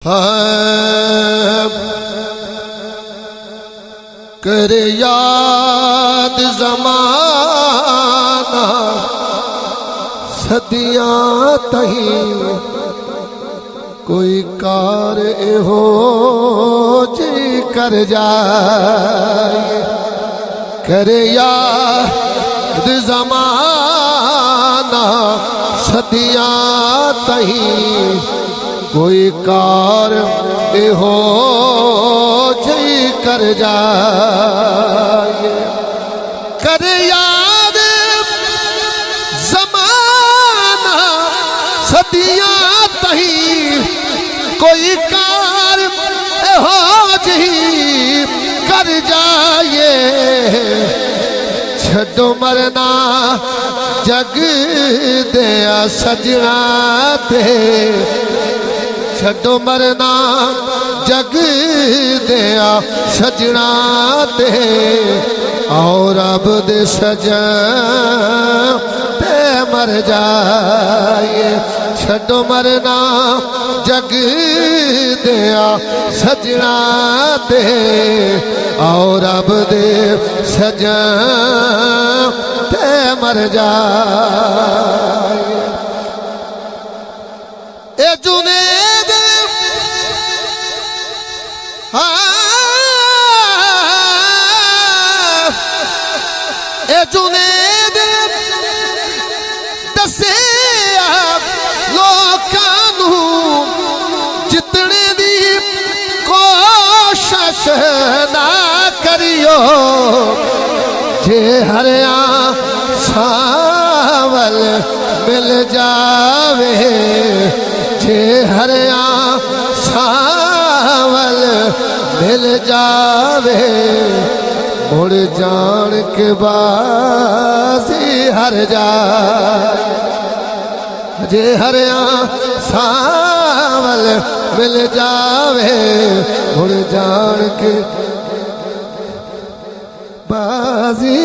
कर याद ज़माना सदियां तहीं कोई कार हो जी कर जाए। कर याद ज़माना सदियां तहीं कोई कार हो जी कर जाए। कर याद ज़माना सदियां तहीं कोई कार हो जी कर जाए। छड्डो मरना जग दिया सजना ते, छड्डो मरना जग दिया सजना ते, और अब दे सजन ते मर जाए। छड्डो मरना जग दिया सजना ते, और अब दे सजन ते मर जाए। ए जुनेद ए जुनेद दसे लोकां नूं जितने दी कोशिश ना करियो। जे हरिया सावल मिल जावे, जे हरिया सावल मिल जावे, मुड़ जान के बाजी हर जाए। जे हरिया सावल मिल जावे, मुड़ जान के बाजी